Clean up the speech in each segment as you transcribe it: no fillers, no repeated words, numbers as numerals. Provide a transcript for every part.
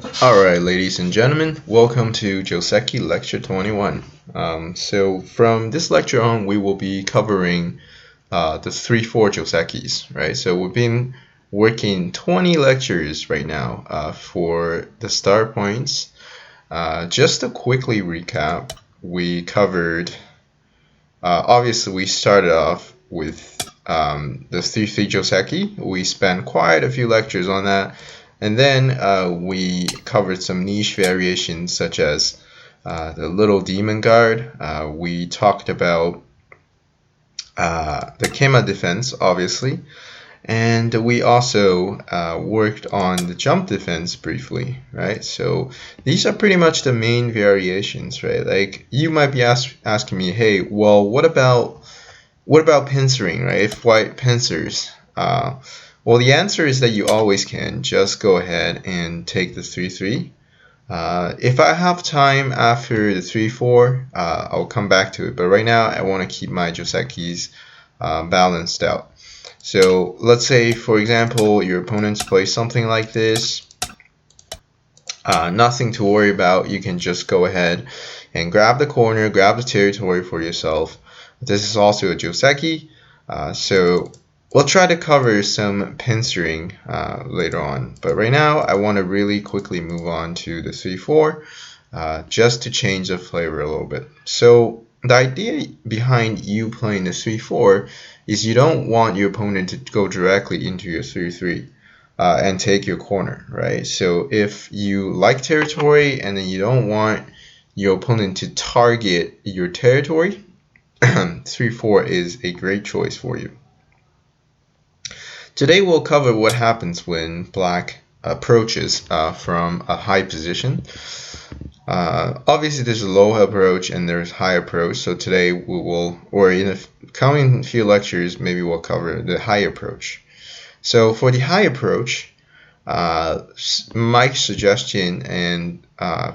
Alright, ladies and gentlemen, welcome to Joseki Lecture 21. So from this lecture on, we will be covering the 3-4 Josekis, right? So we've been working 20 lectures right now for the start points. Just to quickly recap, we covered, obviously we started off with the 3-3 Joseki. We spent quite a few lectures on that. And then we covered some niche variations such as the little demon guard. We talked about the Kema defense, obviously. And we also worked on the jump defense briefly, right? So these are pretty much the main variations, right? Like you might be asking me, hey, well, what about pincering, right? If white pincers, well, the answer is that you always can just go ahead and take the 3-3. If I have time after the 3-4, I'll come back to it. But right now, I want to keep my Josekis balanced out. So let's say, for example, your opponents play something like this. Nothing to worry about. You can just go ahead and grab the corner, grab the territory for yourself. This is also a Joseki. So we'll try to cover some pincering later on. But right now, I want to really quickly move on to the 3-4 just to change the flavor a little bit. So the idea behind you playing the 3-4 is you don't want your opponent to go directly into your 3-3 and take your corner, right? So if you like territory and then you don't want your opponent to target your territory, 3-4 is a great choice for you. Today we'll cover what happens when black approaches from a high position. Obviously there's a low approach and there's high approach, so today we will, or in the coming few lectures, maybe we'll cover the high approach. So for the high approach, my suggestion, and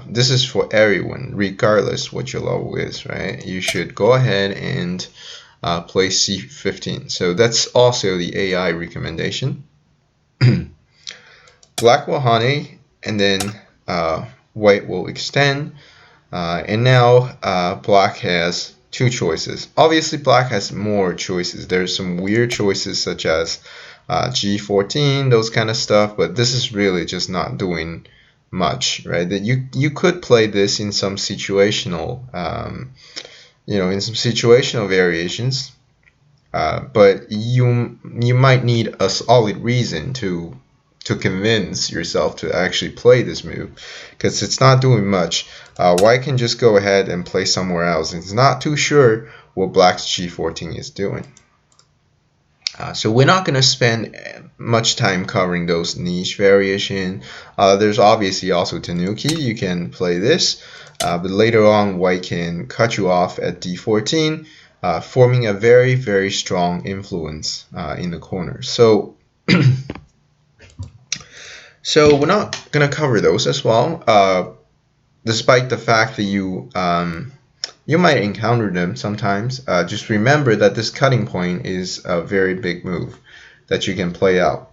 this is for everyone, regardless what your level is, right? You should go ahead and play C15. So that's also the AI recommendation. Black will honey, and then white will extend. And now black has two choices. Obviously, black has more choices. There's some weird choices such as G14, those kind of stuff, but this is really just not doing much, right? That you could play this in some situational, in some situational variations, but you might need a solid reason to convince yourself to actually play this move, because it's not doing much. White can just go ahead and play somewhere else. It's not too sure what black's G14 is doing. So we're not going to spend much time covering those niche variation. There's obviously also Tanuki. You can play this, but later on white can cut you off at D14, forming a very, very strong influence in the corner. So so we're not going to cover those as well, despite the fact that you might encounter them sometimes. Just remember that this cutting point is a very big move that you can play out.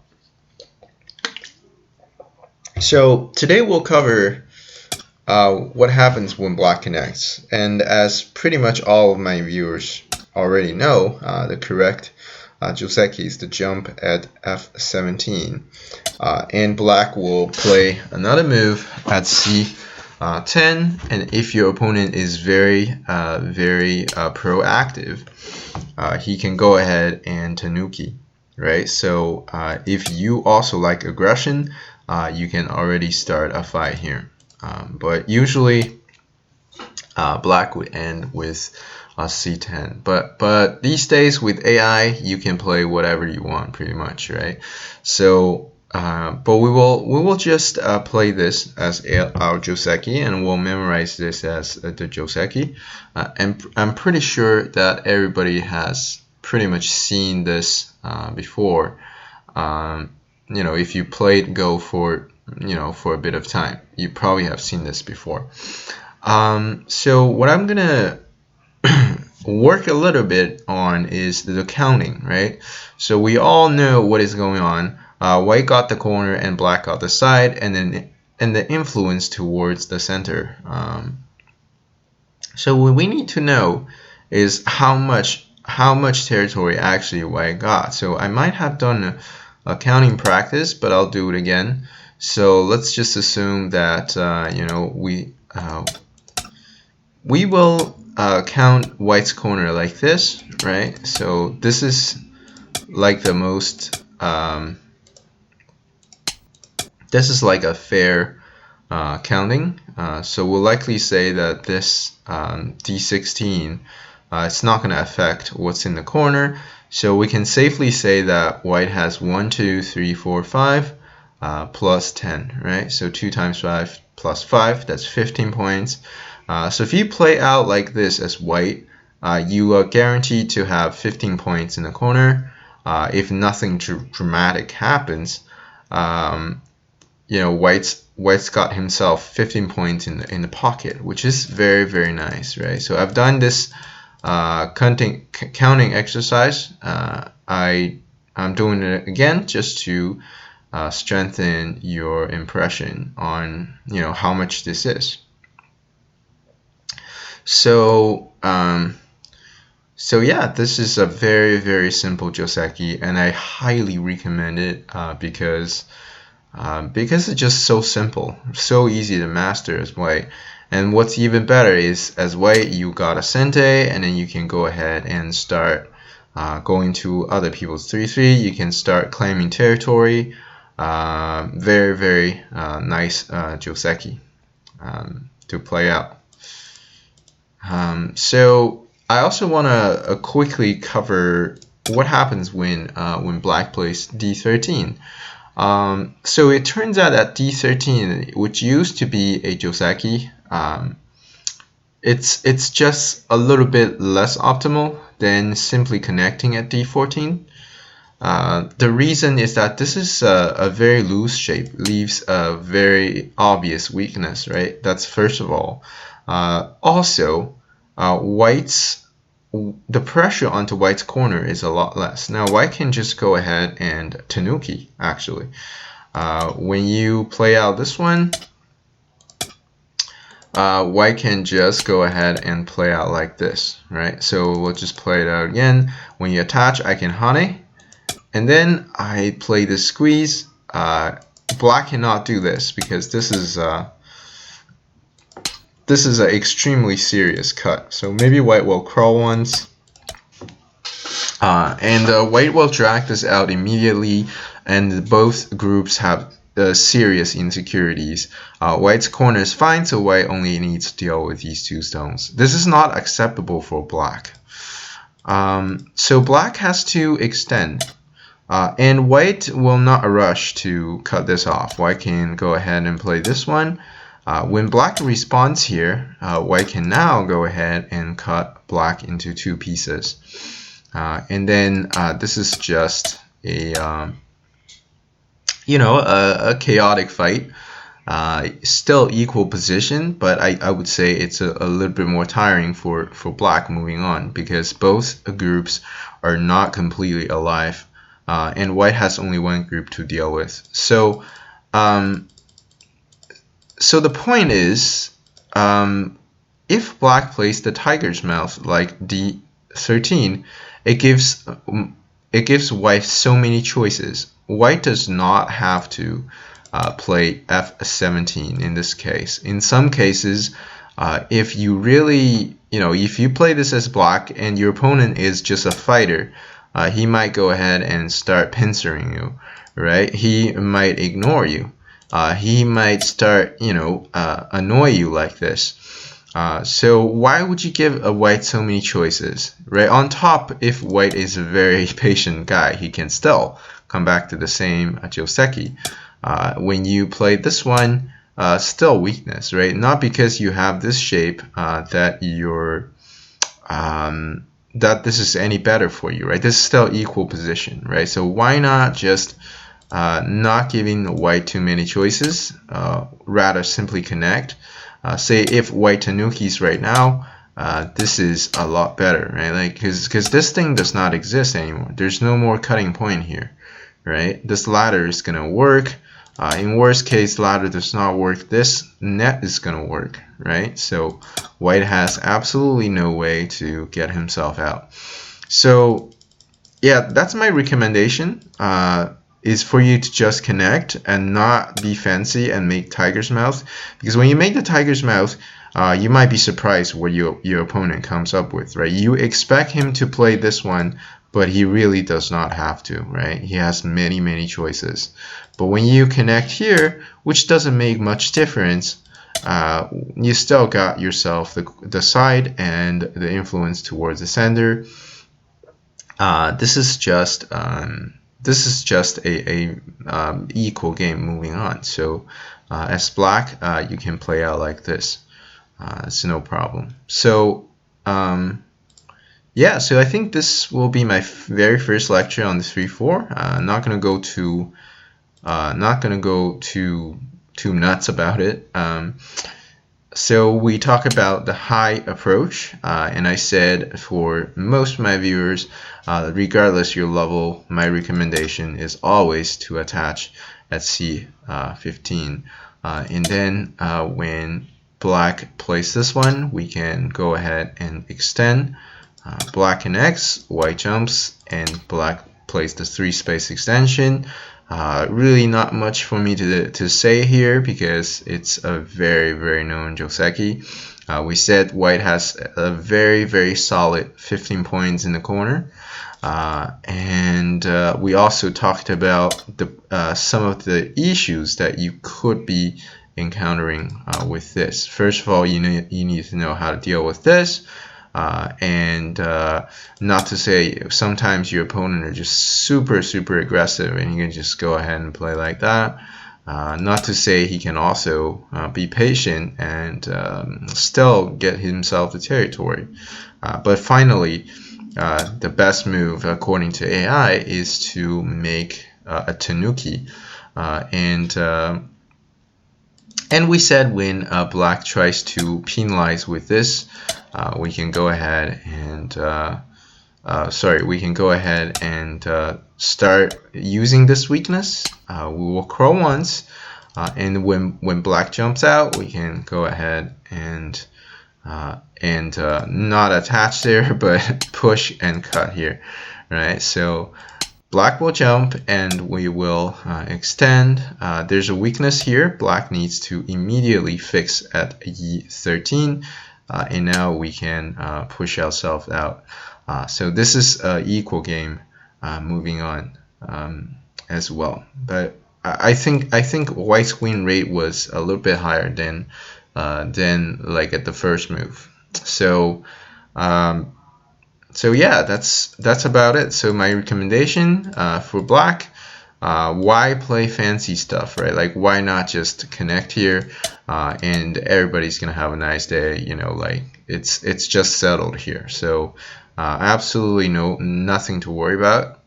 So today we'll cover what happens when black connects. And as pretty much all of my viewers already know, the correct Joseki is the jump at F17. And black will play another move at C10, and if your opponent is very proactive, he can go ahead and Tanuki, right? So if you also like aggression, you can already start a fight here. But usually black would end with C10, but these days with AI you can play whatever you want pretty much, right? So but we will just play this as our Joseki, and we'll memorize this as the Joseki. And I'm pretty sure that everybody has pretty much seen this before. If you played Go for a bit of time, you probably have seen this before. So what I'm gonna work a little bit on is the counting, right? So we all know what is going on. White got the corner and black got the side, and then and the influence towards the center. So what we need to know is how much territory actually white got. So I might have done a counting practice, but I'll do it again. So let's just assume that we will count white's corner like this, right? So this is like the most this is like a fair counting. So we'll likely say that this D16 it's not going to affect what's in the corner. So we can safely say that white has 1, 2, 3, 4, 5 plus 10, right? So 2 times 5 plus 5, that's 15 points. So if you play out like this as white, you are guaranteed to have 15 points in the corner. If nothing dramatic happens, White's got himself 15 points in the pocket, which is very, very nice, right? So I've done this counting exercise. I'm doing it again just to strengthen your impression on how much this is. So yeah, this is a very, very simple Joseki, and I highly recommend it because it's just so simple, so easy to master as white. And what's even better is as white, you got a sente, and then you can go ahead and start going to other people's 3-3. You can start claiming territory. Very, very nice Joseki to play out. So I also want to quickly cover what happens when black plays d13. So it turns out that d13, which used to be a Joseki, it's just a little bit less optimal than simply connecting at d14. The reason is that this is a very loose shape, leaves a very obvious weakness, right? That's first of all. Also, the pressure onto white's corner is a lot less. Now, white can just go ahead and tanuki, actually. When you play out this one, white can just go ahead and play out like this, right? So we'll just play it out again. When you attach, I can hane, and then I play this squeeze. Black cannot do this because this is an extremely serious cut. So maybe white will crawl once, and white will drag this out immediately, and both groups have serious insecurities. White's corner is fine, so white only needs to deal with these 2 stones. This is not acceptable for black. So black has to extend. And white will not rush to cut this off. White can go ahead and play this one. When black responds here, white can now go ahead and cut black into 2 pieces. And then this is just a chaotic fight. Still equal position, but I would say it's a little bit more tiring for black moving on because both groups are not completely alive. And white has only one group to deal with. So the point is, if black plays the tiger's mouth like d13, it gives white so many choices. White does not have to play f17 in this case. In some cases, if you really, if you play this as black and your opponent is just a fighter, he might go ahead and start pincering you, right? He might ignore you. He might start, annoy you like this. So why would you give a white so many choices, right? On top, if white is a very patient guy, he can still come back to the same Joseki. When you play this one, still weakness, right? Not because you have this shape that you're that this is any better for you, right? This is still equal position, right? So why not just not giving the white too many choices, rather simply connect. Say if white tanukis right now, this is a lot better, right? Like because this thing does not exist anymore. There's no more cutting point here, right? This ladder is gonna work. In worst case, ladder does not work, this net is going to work, right? So white has absolutely no way to get himself out. So yeah, that's my recommendation, is for you to just connect and not be fancy and make tiger's mouth. Because when you make the tiger's mouth, you might be surprised what your opponent comes up with, right? You expect him to play this one, but he really does not have to, right? He has many, many choices. But when you connect here, which doesn't make much difference, you still got yourself the side and the influence towards the sender. This is just a equal game moving on. So as black, you can play out like this. It's no problem. So yeah, so I think this will be my very first lecture on the 3-4. Not gonna go too too nuts about it. So we talk about the high approach, and I said for most of my viewers, regardless your level, my recommendation is always to attach at C15. And then when black plays this one, we can go ahead and extend. Black connects, white jumps, and black plays the 3-space extension. Really not much for me to say here because it's a very, very known Joseki. We said white has a very, very solid 15 points in the corner. And we also talked about some of the issues that you could be encountering with this. First of all, you need to know how to deal with this. And not to say sometimes your opponent are just super aggressive and you can just go ahead and play like that. Not to say he can also be patient and still get himself the territory. But finally, the best move according to AI is to make a tanuki. And we said when black tries to penalize with this, we can go ahead and start using this weakness. We will crow once, and when black jumps out, we can go ahead and not attach there, but push and cut here, right? So black will jump and we will extend. There's a weakness here. Black needs to immediately fix at E13, and now we can push ourselves out. So this is an equal game moving on as well. But I think white's win rate was a little bit higher than like at the first move. So so yeah, that's about it. So my recommendation for black, why play fancy stuff, right? Like why not just connect here and everybody's gonna have a nice day, you know, like it's just settled here. So absolutely nothing to worry about.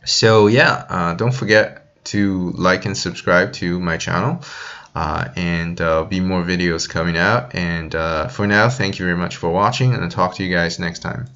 So yeah, don't forget to like and subscribe to my channel. And be more videos coming out. And for now, thank you very much for watching, and I'll talk to you guys next time.